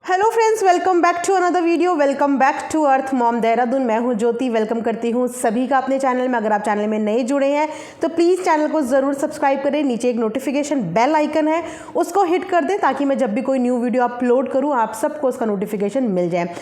Hello friends, welcome back to another video. Welcome back to earth mom Dehradun. मैं हूं ज्योति। Welcome करती हूं सभी का अपने चैनल में। अगर आप चैनल में नए जुड़े हैं तो प्लीज़ चैनल को ज़रूर सब्सक्राइब करें। नीचे एक नोटिफिकेशन बेल आइकन है, उसको हिट कर दें ताकि मैं जब भी कोई न्यू वीडियो अपलोड करूं आप सबको उसका नोटिफिकेशन मिल जाए।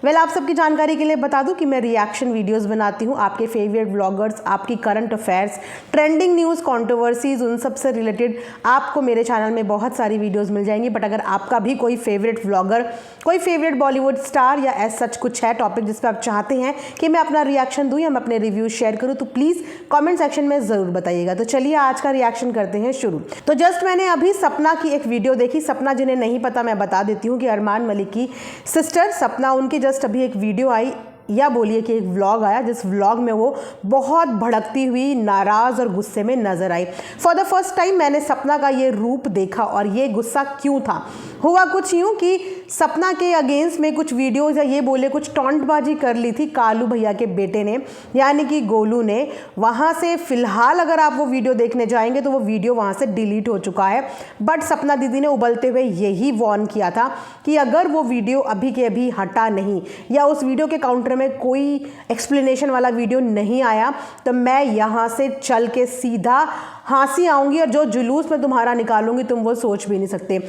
आप सबकी जानकारी के लिए बता दूं कि मैं रिएक्शन वीडियोस बनाती हूं। आपके फेवरेट व्लॉगर्स, आपकी current affairs, trending news, controversies, उन सब से रिलेटेड आपको मेरे चैनल में बहुत सारी वीडियोस मिल जाएंगी। बट अगर आपका भी कोई फेवरेट व्लॉगर, कोई फेवरेट बॉलीवुड स्टार या ऐसा सच कुछ है टॉपिक जिस पर आप चाहते हैं कि मैं अपना रिएक्शन दूं या मैं अपने रिव्यूज शेयर करूं, तो प्लीज़ कमेंट सेक्शन में ज़रूर बताइएगा। तो चलिए आज का रिएक्शन करते हैं शुरू। तो जस्ट मैंने अभी सपना की एक वीडियो देखी। सपना जिन्हें नहीं पता मैं बता देती हूँ कि अरमान मलिक की सिस्टर सपना, उनकी जस्ट अभी एक वीडियो आई या बोलिए कि एक व्लॉग आया, जिस व्लॉग में वो बहुत भड़कती हुई, नाराज़ और गुस्से में नजर आई। फॉर द फर्स्ट टाइम मैंने सपना का ये रूप देखा। और ये गुस्सा क्यों था? हुआ कुछ यूँ कि सपना के अगेंस्ट में कुछ वीडियोज़ या ये बोले कुछ टॉन्टबाजी कर ली थी कालू भैया के बेटे ने, यानी कि गोलू ने। वहाँ से फ़िलहाल अगर आप वो वीडियो देखने जाएंगे तो वो वीडियो वहाँ से डिलीट हो चुका है। बट सपना दीदी ने उबलते हुए यही वॉर्न किया था कि अगर वो वीडियो अभी के अभी हटा नहीं या उस वीडियो के काउंटर में कोई एक्सप्लेनेशन वाला वीडियो नहीं आया तो मैं यहाँ से चल के सीधा हंसी आऊँगी और जो जुलूस मैं तुम्हारा निकालूंगी तुम वो सोच भी नहीं सकते।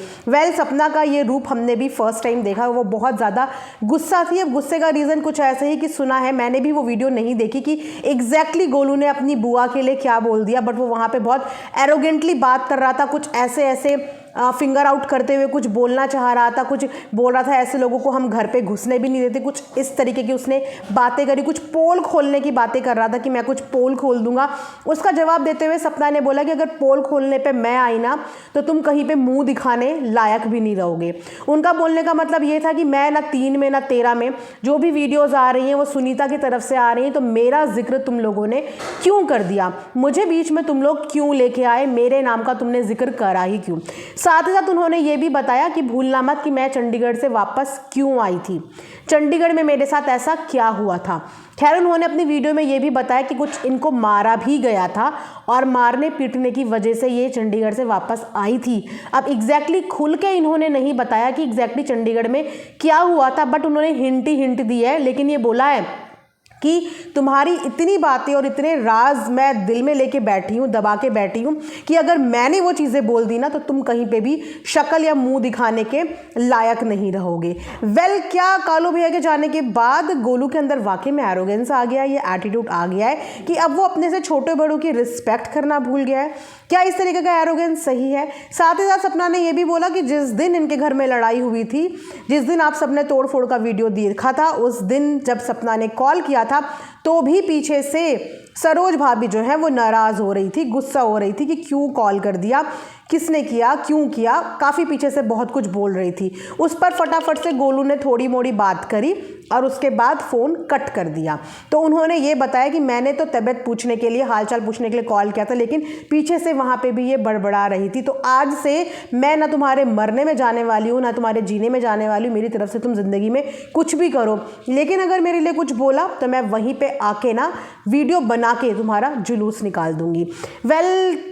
सपना का ये रूप हमने भी फर्स्ट टाइम देखा। वो बहुत ज़्यादा गुस्सा थी। अब गुस्से का रीज़न कुछ ऐसे ही कि सुना है, मैंने भी वो वीडियो नहीं देखी कि एग्जैक्टली गोलू ने अपनी बुआ के लिए क्या बोल दिया। बट वो वहाँ पे बहुत एरोगेंटली बात कर रहा था, कुछ ऐसे फिंगर आउट करते हुए कुछ बोलना चाह रहा था, कुछ बोल रहा था ऐसे लोगों को हम घर पे घुसने भी नहीं देते, कुछ इस तरीके की उसने बातें करी। कुछ पोल खोलने की बातें कर रहा था कि मैं कुछ पोल खोल दूंगा। उसका जवाब देते हुए सपना ने बोला कि अगर पोल खोलने पे मैं आई ना तो तुम कहीं पे मुंह दिखाने लायक भी नहीं रहोगे। उनका बोलने का मतलब ये था कि मैं ना 3 में ना 13 में जो भी वीडियोज़ आ रही हैं वो सुनीता की तरफ से आ रही हैं, तो मेरा जिक्र तुम लोगों ने क्यों कर दिया? मुझे बीच में तुम लोग क्यों लेके आए? मेरे नाम का तुमने जिक्र करा ही क्यों? साथ ही साथ उन्होंने ये भी बताया कि भूलना मत कि मैं चंडीगढ़ से वापस क्यों आई थी, चंडीगढ़ में मेरे साथ ऐसा क्या हुआ था। खैर उन्होंने अपनी वीडियो में ये भी बताया कि कुछ इनको मारा भी गया था और मारने पीटने की वजह से ये चंडीगढ़ से वापस आई थी। अब एग्जैक्टली खुल के इन्होंने नहीं बताया कि एग्जैक्टली चंडीगढ़ में क्या हुआ था, बट उन्होंने हिंट दी है। लेकिन ये बोला है कि तुम्हारी इतनी बातें और इतने राज मैं दिल में लेके बैठी हूँ, दबा के बैठी हूँ कि अगर मैंने वो चीज़ें बोल दी ना तो तुम कहीं पे भी शक्ल या मुंह दिखाने के लायक नहीं रहोगे। क्या कालू भैया के जाने के बाद गोलू के अंदर वाकई में एरोगेंस आ गया है, ये एटीट्यूड आ गया है कि अब वो अपने से छोटे बड़ों की रिस्पेक्ट करना भूल गया है? क्या इस तरीके का एरोगेंस सही है? साथ ही साथ सपना ने यह भी बोला कि जिस दिन इनके घर में लड़ाई हुई थी, जिस दिन आप सबने तोड़ फोड़ का वीडियो देखा था, उस दिन जब सपना ने कॉल किया था तो भी पीछे से सरोज भाभी जो है वो नाराज़ हो रही थी, गुस्सा हो रही थी कि क्यों कॉल कर दिया, किसने किया, क्यों किया। काफ़ी पीछे से बहुत कुछ बोल रही थी। उस पर फटाफट से गोलू ने थोड़ी मोड़ी बात करी और उसके बाद फ़ोन कट कर दिया। तो उन्होंने ये बताया कि मैंने तो तबीयत पूछने के लिए, हालचाल पूछने के लिए कॉल किया था, लेकिन पीछे से वहाँ पे भी ये बड़बड़ा रही थी। तो आज से मैं ना तुम्हारे मरने में जाने वाली हूँ ना तुम्हारे जीने में जाने वाली हूँ। मेरी तरफ से तुम ज़िंदगी में कुछ भी करो, लेकिन अगर मेरे लिए कुछ बोला तो मैं वहीं पर आके ना वीडियो बना के तुम्हारा जुलूस निकाल दूंगी।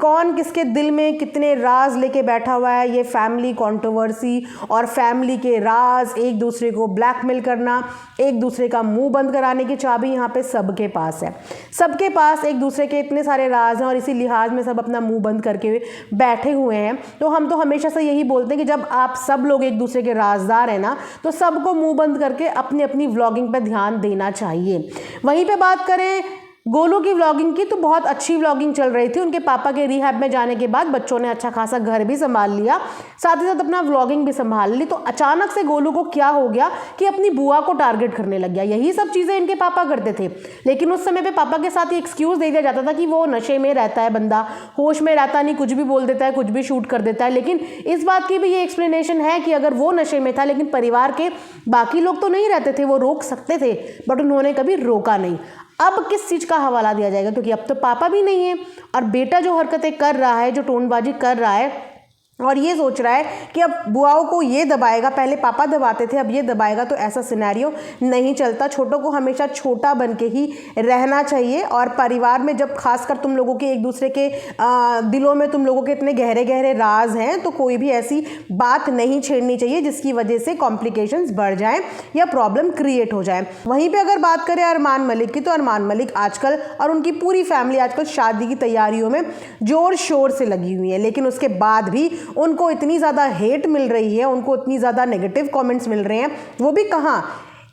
कौन किसके दिल में कितने राज लेके बैठा हुआ है? ये फैमिली कंट्रोवर्सी और फैमिली के राज, एक दूसरे को ब्लैकमेल करना, एक दूसरे का मुंह बंद कराने की चाबी यहाँ पे सबके पास है। सबके पास एक दूसरे के इतने सारे राज हैं और इसी लिहाज में सब अपना मुंह बंद करके बैठे हुए हैं। तो हम तो हमेशा से यही बोलते हैं कि जब आप सब लोग एक दूसरे के राजदार हैं ना, तो सबको मुंह बंद करके अपनी अपनी व्लॉगिंग पर ध्यान देना चाहिए। वहीं पे बात करें गोलू की व्लॉगिंग की, तो बहुत अच्छी व्लॉगिंग चल रही थी। उनके पापा के रिहैब में जाने के बाद बच्चों ने अच्छा खासा घर भी संभाल लिया, साथ ही साथ अपना व्लॉगिंग भी संभाल ली। तो अचानक से गोलू को क्या हो गया कि अपनी बुआ को टारगेट करने लग गया। यही सब चीज़ें इनके पापा करते थे, लेकिन उस समय पे पापा के साथ ये एक्सक्यूज़ दे दिया जाता था कि वो नशे में रहता है, बंदा होश में रहता नहीं, कुछ भी बोल देता है, कुछ भी शूट कर देता है। लेकिन इस बात की भी ये एक्सप्लेनेशन है कि अगर वो नशे में था लेकिन परिवार के बाकी लोग तो नहीं रहते थे, वो रोक सकते थे, बट उन्होंने कभी रोका नहीं। अब किस चीज़ का हवाला दिया जाएगा? क्योंकि अब तो पापा भी नहीं है और बेटा जो हरकतें कर रहा है, जो टोनबाजी कर रहा है, और ये सोच रहा है कि अब बुआओं को ये दबाएगा, पहले पापा दबाते थे अब ये दबाएगा, तो ऐसा सिनेरियो नहीं चलता। छोटों को हमेशा छोटा बन के ही रहना चाहिए। और परिवार में जब खासकर तुम लोगों के एक दूसरे के दिलों में तुम लोगों के इतने गहरे गहरे राज हैं, तो कोई भी ऐसी बात नहीं छेड़नी चाहिए जिसकी वजह से कॉम्प्लिकेशंस बढ़ जाएं या प्रॉब्लम क्रिएट हो जाए। वहीं पे अगर बात करें अरमान मलिक की, तो अरमान मलिक आजकल और उनकी पूरी फैमिली आजकल शादी की तैयारियों में जोर शोर से लगी हुई है, लेकिन उसके बाद भी उनको इतनी ज़्यादा हेट मिल रही है, उनको इतनी ज़्यादा नेगेटिव कमेंट्स मिल रहे हैं, वो भी कहाँ,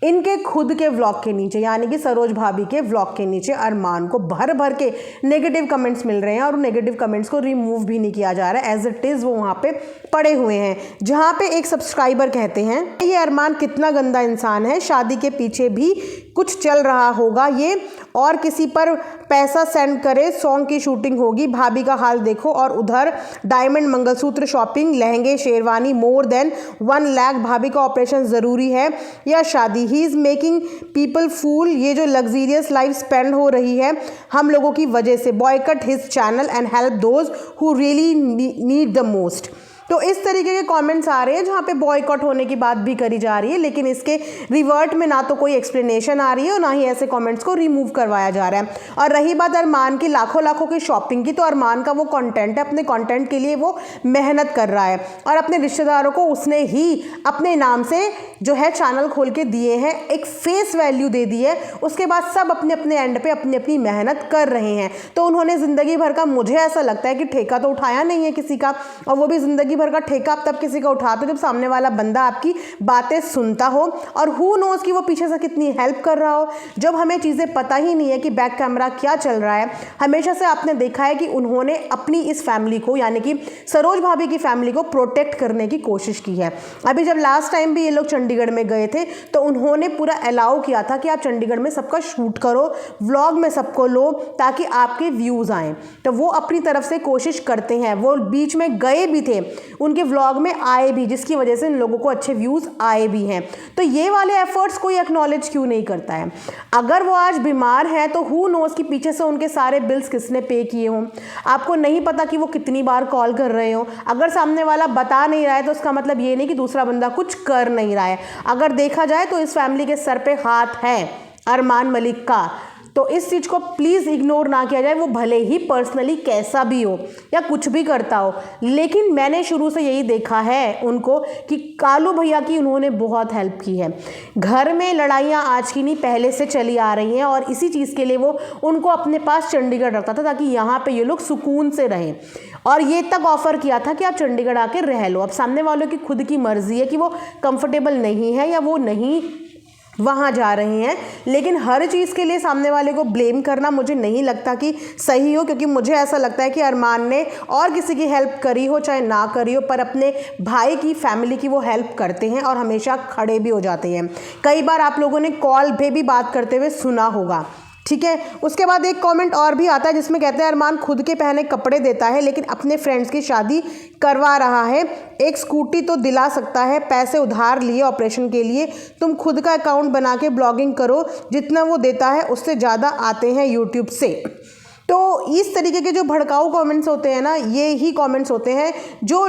इनके खुद के व्लॉग के नीचे, यानी कि सरोज भाभी के व्लॉग के नीचे अरमान को भर भर के नेगेटिव कमेंट्स मिल रहे हैं और नेगेटिव कमेंट्स को रिमूव भी नहीं किया जा रहा है, एज इट इज़ वो वहाँ पे पड़े हुए हैं। जहाँ पे एक सब्सक्राइबर कहते हैं ये अरमान कितना गंदा इंसान है, शादी के पीछे भी कुछ चल रहा होगा ये, और किसी पर पैसा सेंड करे, सॉन्ग की शूटिंग होगी, भाभी का हाल देखो, और उधर डायमंड मंगलसूत्र शॉपिंग, लहंगे शेरवानी, मोर देन 1 लाख, भाभी का ऑपरेशन ज़रूरी है या शादी, ही इज़ मेकिंग पीपल फूल, ये जो लग्जीरियस लाइफ स्पेंड हो रही है हम लोगों की वजह से, boy cut his channel and help those who really need the most. तो इस तरीके के कमेंट्स आ रहे हैं जहाँ पे बॉयकॉट होने की बात भी करी जा रही है, लेकिन इसके रिवर्ट में ना तो कोई एक्सप्लेनेशन आ रही है और ना ही ऐसे कमेंट्स को रिमूव करवाया जा रहा है। और रही बात अरमान की लाखों लाखों की शॉपिंग की, तो अरमान का वो कंटेंट है, अपने कंटेंट के लिए वो मेहनत कर रहा है और अपने रिश्तेदारों को उसने ही अपने नाम से जो है चैनल खोल के दिए हैं, एक फेस वैल्यू दे दी है, उसके बाद सब अपने अपने एंड पे अपनी अपनी मेहनत कर रहे हैं। तो उन्होंने ज़िंदगी भर का, मुझे ऐसा लगता है कि ठेका तो उठाया नहीं है किसी का, और वो भी ज़िंदगी भर का ठेका आप तब किसी का उठाते हो जब सामने वाला बंदा आपकी बातें सुनता हो, और हु नोज कि वो पीछे से कितनी हेल्प कर रहा हो। जब हमें चीज़ें पता ही नहीं है कि बैक कैमरा क्या चल रहा है, हमेशा से आपने देखा है कि उन्होंने अपनी इस फैमिली को, यानी कि सरोज भाभी की फैमिली को प्रोटेक्ट करने की कोशिश की है। अभी जब लास्ट टाइम भी ये लोग चंडीगढ़ में गए थे तो उन्होंने पूरा अलाउ किया था कि आप चंडीगढ़ में सबका शूट करो, व्लॉग में सबको लो ताकि आपके व्यूज़ आएँ। तो वो अपनी तरफ से कोशिश करते हैं, वो बीच में गए भी थे, उनके व्लॉग में आए भी, जिसकी वजह से इन लोगों को अच्छे व्यूज़ आए भी हैं। तो ये वाले एफर्ट्स कोई एक्नॉलेज क्यों नहीं करता है? अगर वो आज बीमार है तो हु नोज कि पीछे से उनके सारे बिल्स किसने पे किए हों। आपको नहीं पता कि वो कितनी बार कॉल कर रहे हो। अगर सामने वाला बता नहीं रहा है तो उसका मतलब ये नहीं कि दूसरा बंदा कुछ कर नहीं रहा है। अगर देखा जाए तो इस फैमिली के सर पे हाथ है अरमान मलिक का, तो इस चीज़ को प्लीज़ इग्नोर ना किया जाए। वो भले ही पर्सनली कैसा भी हो या कुछ भी करता हो, लेकिन मैंने शुरू से यही देखा है उनको कि कालू भैया की उन्होंने बहुत हेल्प की है। घर में लड़ाइयाँ आज की नहीं, पहले से चली आ रही हैं, और इसी चीज़ के लिए वो उनको अपने पास चंडीगढ़ रखता था ताकि यहाँ पे ये लोग सुकून से रहें, और ये तक ऑफ़र किया था कि आप चंडीगढ़ आके रह लो। अब सामने वालों की खुद की मर्ज़ी है कि वो कंफर्टेबल नहीं है या वो नहीं वहाँ जा रहे हैं, लेकिन हर चीज़ के लिए सामने वाले को ब्लेम करना मुझे नहीं लगता कि सही हो, क्योंकि मुझे ऐसा लगता है कि अरमान ने और किसी की हेल्प करी हो चाहे ना करी हो, पर अपने भाई की फैमिली की वो हेल्प करते हैं और हमेशा खड़े भी हो जाते हैं। कई बार आप लोगों ने कॉल पे भी बात करते हुए सुना होगा, ठीक है। उसके बाद एक कमेंट और भी आता है जिसमें कहते हैं अरमान खुद के पहने कपड़े देता है लेकिन अपने फ्रेंड्स की शादी करवा रहा है, एक स्कूटी तो दिला सकता है, पैसे उधार लिए ऑपरेशन के लिए, तुम खुद का अकाउंट बना के ब्लॉगिंग करो, जितना वो देता है उससे ज़्यादा आते हैं यूट्यूब से। तो इस तरीके के जो भड़काऊ कमेंट्स होते हैं ना, ये ही कमेंट्स होते हैं जो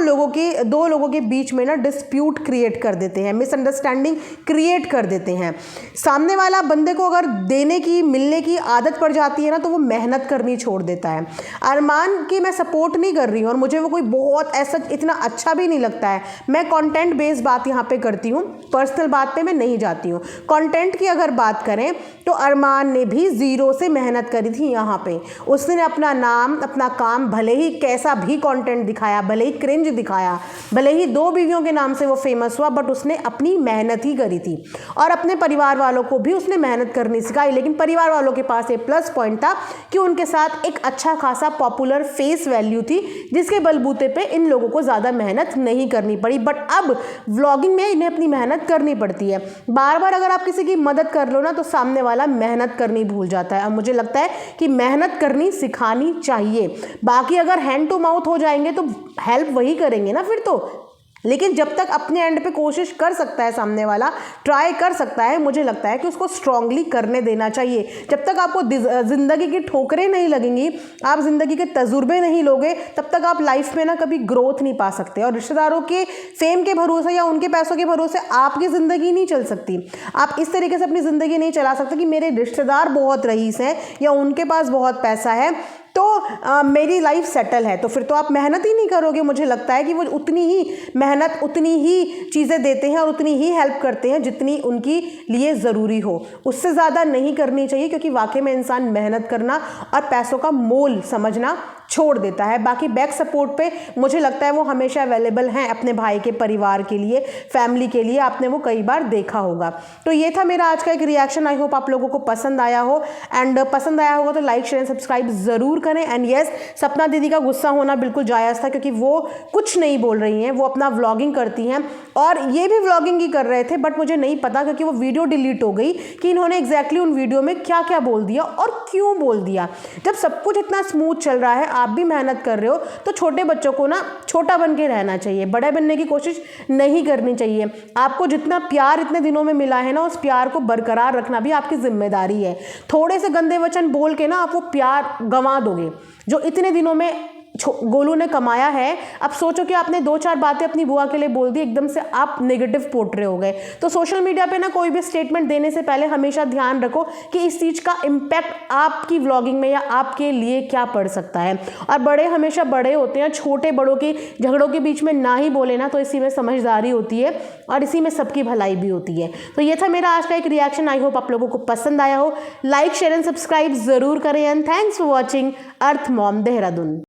दो लोगों के बीच में ना डिस्प्यूट क्रिएट कर देते हैं, मिसअंडरस्टैंडिंग क्रिएट कर देते हैं। सामने वाला बंदे को अगर देने की मिलने की आदत पड़ जाती है ना तो वो मेहनत करनी छोड़ देता है। अरमान की मैं सपोर्ट नहीं कर रही हूँ और मुझे वो कोई बहुत ऐसा इतना अच्छा भी नहीं लगता है। मैं कंटेंट बेस्ड बात यहाँ पे करती हूँ, पर्सनल बात पे मैं नहीं जाती हूँ। कंटेंट की अगर बात करें तो अरमान ने भी ज़ीरो से मेहनत करी थी यहाँ पे। उसने अपना नाम अपना काम, भले ही कैसा भी कंटेंट दिखाया, भले ही क्रिंज दिखाया, भले ही 2 बीवियों के नाम से वो फेमस हुआ, बट उसने अपनी मेहनत ही करी थी और अपने परिवार वालों को भी उसने मेहनत करनी सिखाई। लेकिन परिवार वालों के पास ये प्लस पॉइंट था कि उनके साथ एक अच्छा खासा पॉपुलर फेस वैल्यू थी, जिसके बलबूते पे इन लोगों को ज़्यादा मेहनत नहीं करनी पड़ी। बट अब व्लॉगिंग में इन्हें अपनी मेहनत करनी पड़ती है। बार बार अगर आप किसी की मदद कर लो ना तो सामने वाला मेहनत करनी भूल जाता है। अब मुझे लगता है कि मेहनत करनी सिखानी चाहिए। बाकी अगर हैंड टू माउथ हो जाएंगे तो हेल्प वही करेंगे ना फिर तो। लेकिन जब तक अपने एंड पे कोशिश कर सकता है सामने वाला, ट्राई कर सकता है, मुझे लगता है कि उसको स्ट्रांगली करने देना चाहिए। जब तक आपको ज़िंदगी की ठोकरें नहीं लगेंगी, आप ज़िंदगी के तजुर्बे नहीं लोगे, तब तक आप लाइफ में ना कभी ग्रोथ नहीं पा सकते। और रिश्तेदारों के फेम के भरोसे या उनके पैसों के भरोसे आपकी ज़िंदगी नहीं चल सकती। आप इस तरीके से अपनी ज़िंदगी नहीं चला सकते कि मेरे रिश्तेदार बहुत रईस हैं या उनके पास बहुत पैसा है तो मेरी लाइफ सेटल है। तो फिर तो आप मेहनत ही नहीं करोगे। मुझे लगता है कि वो उतनी ही मेहनत, उतनी ही चीज़ें देते हैं और उतनी ही हेल्प करते हैं जितनी उनकी लिए ज़रूरी हो, उससे ज़्यादा नहीं करनी चाहिए, क्योंकि वाकई में इंसान मेहनत करना और पैसों का मोल समझना छोड़ देता है। बाकी बैक सपोर्ट पे मुझे लगता है वो हमेशा अवेलेबल हैं अपने भाई के परिवार के लिए, फैमिली के लिए। आपने वो कई बार देखा होगा। तो ये था मेरा आज का एक रिएक्शन। आई होप आप लोगों को पसंद आया हो, एंड पसंद आया होगा तो लाइक शेयर सब्सक्राइब ज़रूर करें। एंड यस, सपना दीदी का गुस्सा होना बिल्कुल जायज़ था, क्योंकि वो कुछ नहीं बोल रही हैं, वो अपना व्लॉगिंग करती हैं और ये भी व्लॉगिंग ही कर रहे थे, बट मुझे नहीं पता क्योंकि वो वीडियो डिलीट हो गई कि इन्होंने एग्जैक्टली उन वीडियो में क्या क्या बोल दिया और क्यों बोल दिया। जब सब कुछ इतना स्मूथ चल रहा है, आप भी मेहनत कर रहे हो, तो छोटे बच्चों को ना छोटा बन के रहना चाहिए, बड़े बनने की कोशिश नहीं करनी चाहिए। आपको जितना प्यार इतने दिनों में मिला है ना, उस प्यार को बरकरार रखना भी आपकी जिम्मेदारी है। थोड़े से गंदे वचन बोल के ना आप वो प्यार गंवा दोगे जो इतने दिनों में गोलू ने कमाया है। अब सोचो कि आपने 2-4 बातें अपनी बुआ के लिए बोल दी, एकदम से आप नेगेटिव पोर्ट्रे हो गए। तो सोशल मीडिया पे ना कोई भी स्टेटमेंट देने से पहले हमेशा ध्यान रखो कि इस चीज़ का इम्पैक्ट आपकी व्लॉगिंग में या आपके लिए क्या पड़ सकता है। और बड़े हमेशा बड़े होते हैं, छोटे बड़ों के झगड़ों के बीच में ना ही बोले ना, तो इसी में समझदारी होती है और इसी में सबकी भलाई भी होती है। तो ये था मेरा आज का एक रिएक्शन। आई होप आप लोगों को पसंद आया हो। लाइक शेयर एंड सब्सक्राइब ज़रूर करें। And thanks for watching earth mom Dehradun.